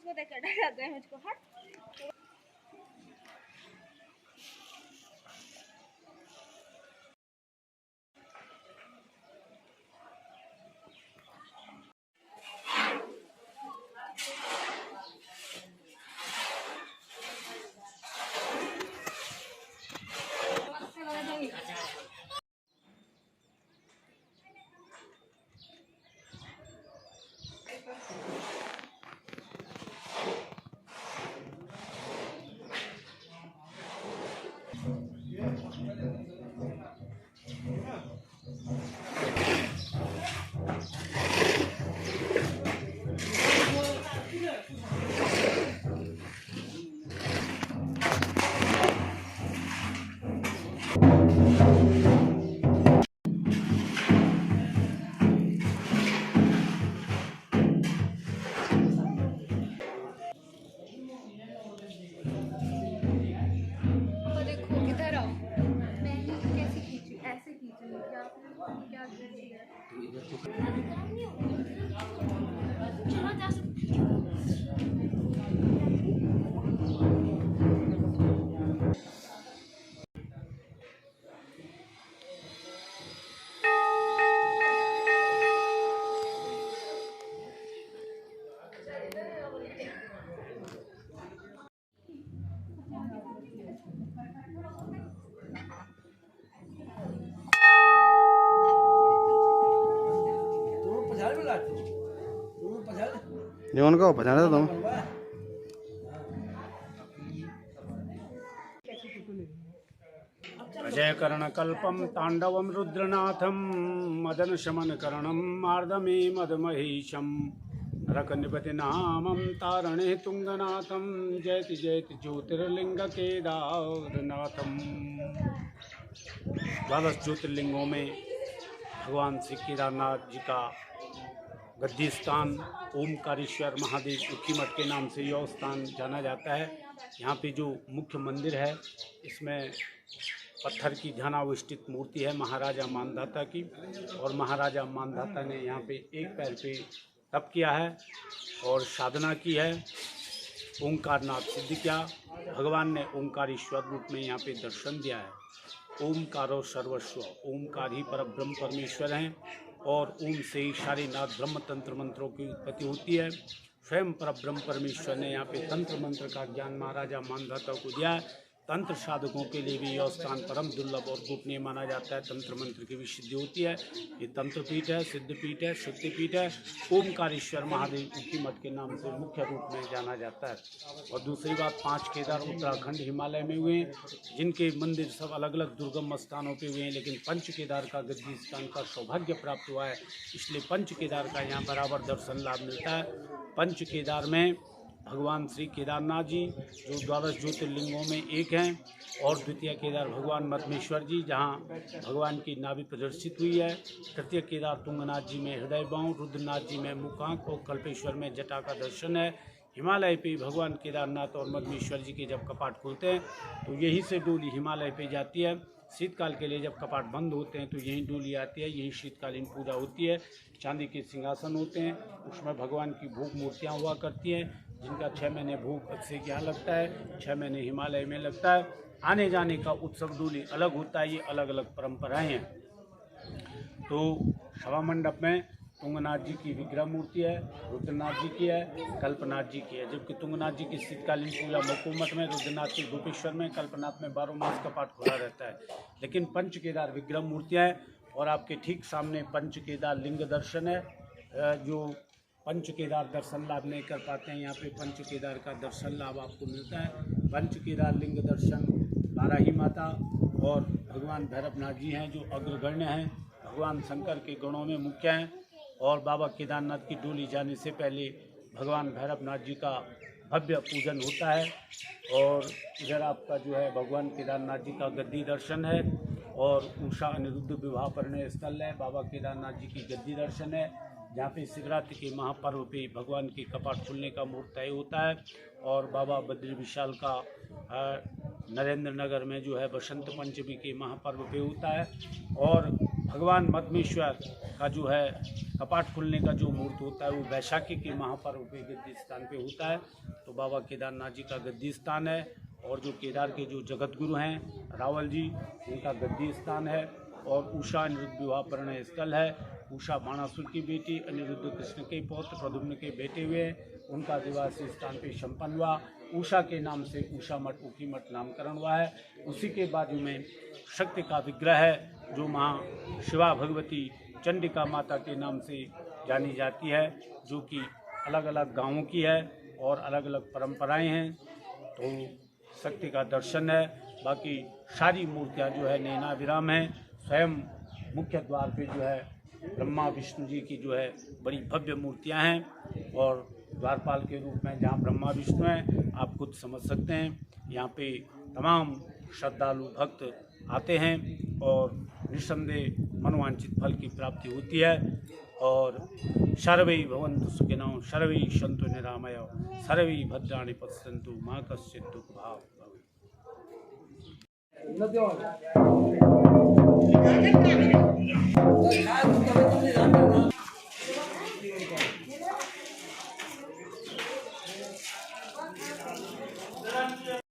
उसको देख कर डर लग गया मुझको। हट जीवन को पहचाना तुम अजय करणकल्पम तांडवम रुद्रनाथम मदन शमन करणम मार्दमे मदमहीशम रकनिपति नामम तारणे तुंगनाथम जयति जयति ज्योतिर्लिंग केदारनाथम। 12 ज्योतिर्लिंगों में भगवान श्री केदारनाथ जी का गद्दी स्थान ओमकारेश्वर महादेव उखीमठ के नाम से यह स्थान जाना जाता है। यहाँ पे जो मुख्य मंदिर है इसमें पत्थर की ध्यानाविष्टित मूर्ति है महाराजा मानधाता की, और महाराजा मानधाता ने यहाँ पे एक पैर पे तप किया है और साधना की है, ओंकारनाथ सिद्ध किया। भगवान ने ओंकारेश्वर रूप में यहाँ पे दर्शन दिया है। ओंकारो सर्वस्व, ओंकार ही पर ब्रह्म परमेश्वर हैं और ओम से ही सारे नाथ ब्रह्म तंत्र मंत्रों की उत्पत्ति होती है। स्वयं पर ब्रह्म परमेश्वर ने यहाँ पे तंत्र मंत्र का ज्ञान महाराजा मानधाता को दिया है। तंत्र साधकों के लिए भी यह स्थान परम दुर्लभ और गोपनीय माना जाता है। तंत्र मंत्र की भी सिद्धि होती है। ये तंत्रपीठ है, सिद्धपीठ है, शक्तिपीठ है। ओमकारेश्वर महादेव उखीमठ के नाम से मुख्य रूप में जाना जाता है। और दूसरी बात, 5 केदार उत्तराखंड हिमालय में हुए हैं, जिनके मंदिर सब अलग अलग दुर्गम स्थानों पे हुए हैं, लेकिन पंच केदार का गद्दी स्थान का सौभाग्य प्राप्त हुआ है। इसलिए पंच केदार का यहाँ बराबर दर्शन लाभ मिलता है। पंच केदार में भगवान श्री केदारनाथ जी जो 12 ज्योतिर्लिंगों में एक हैं, और द्वितीय केदार भगवान मद्मेश्वर जी जहां भगवान की नाभि प्रदर्शित हुई है। तृतीय केदार तुंगनाथ जी में हृदय बांव, रुद्रनाथ जी में मुखांक और कल्पेश्वर में जटा का दर्शन है। हिमालय पे भगवान केदारनाथ और मद्मेश्वर जी के जब कपाट खुलते हैं तो यहीं से डोली हिमालय पे जाती है। शीतकाल के लिए जब कपाट बंद होते हैं तो यहीं डोली आती है, यहीं शीतकालीन पूजा होती है। चांदी के सिंहासन होते हैं, उसमें भगवान की भोग मूर्तियाँ हुआ करती हैं, जिनका 6 महीने भोग अक्षय के यहाँ लगता है, 6 महीने हिमालय में लगता है। आने जाने का उत्सव डोली अलग होता है, ये अलग अलग परंपराएं हैं। तो सभा मंडप में तुंगनाथ जी की विग्रह मूर्ति है, रुद्रनाथ जी की है, कल्पनाथ जी की है। जबकि तुंगनाथ जी की शीतकालीन पूजा मकुमठ में, रुद्रनाथ की गोपेश्वर में, कल्पनाथ में 12 मास कपाट खुला रहता है। लेकिन पंच केदार विग्रह मूर्तियाँ हैं और आपके ठीक सामने पंच केदार लिंग दर्शन है। जो पंच केदार दर्शन लाभ नहीं कर पाते हैं, यहाँ पे पंच केदार का दर्शन लाभ आपको मिलता है। पंच केदार लिंग दर्शन बाराही माता और भगवान भैरवनाथ जी हैं जो अग्रगण्य हैं, भगवान शंकर के गणों में मुख्य हैं। और बाबा केदारनाथ की डोली जाने से पहले भगवान भैरवनाथ जी का भव्य पूजन होता है। और इधर आपका जो है भगवान केदारनाथ जी का गद्दी दर्शन है और उषा अनिरुद्ध विवाह परिणय स्थल है। बाबा केदारनाथ जी की गद्दी दर्शन है, जहाँ पे शिवरात्रि के महापर्व पे भगवान के कपाट खुलने का मुहूर्त तय होता है। और बाबा बद्री विशाल का नरेंद्र नगर में जो है बसंत पंचमी के महापर्व पे होता है। और भगवान मद्मेश्वर का जो है कपाट खुलने का जो मुहूर्त होता है वो वैशाखी के महापर्व पे गद्दी स्थान पे होता है। तो बाबा केदारनाथ जी का गद्दी स्थान है। और जो केदार के जो जगत गुरु हैं रावल जी, उनका गद्दी स्थान है। और उषा अनिरुद्ध विवाह परिणय स्थल है। उषा बाणासुर की बेटी, अनिरुद्ध कृष्ण के पौत्र प्रद्युम्न के बेटे हुए, उनका विवाह इस स्थान पे संपन्न हुआ। उषा के नाम से उषा मठ, उखी मठ नामकरण हुआ है। उसी के बाजू में शक्ति का विग्रह है जो माँ शिवा भगवती चंडिका माता के नाम से जानी जाती है, जो कि अलग अलग गांवों की है और अलग अलग परंपराएं हैं। तो शक्ति का दर्शन है। बाकी सारी मूर्तियाँ जो है नैना विराम हैं। स्वयं मुख्य द्वार पे जो है ब्रह्मा विष्णु जी की जो है बड़ी भव्य मूर्तियां हैं। और द्वारपाल के रूप में जहां ब्रह्मा विष्णु हैं, आप खुद समझ सकते हैं। यहाँ पे तमाम श्रद्धालु भक्त आते हैं और निस्संदेह मनोवांछित फल की प्राप्ति होती है। और सर्वे भवन्तु सुखिनः, सर्वे सन्तु निरामया, सर्वे भद्राणि पश्यन्तु मा कश्चित् दुःखभाग् भवेत्।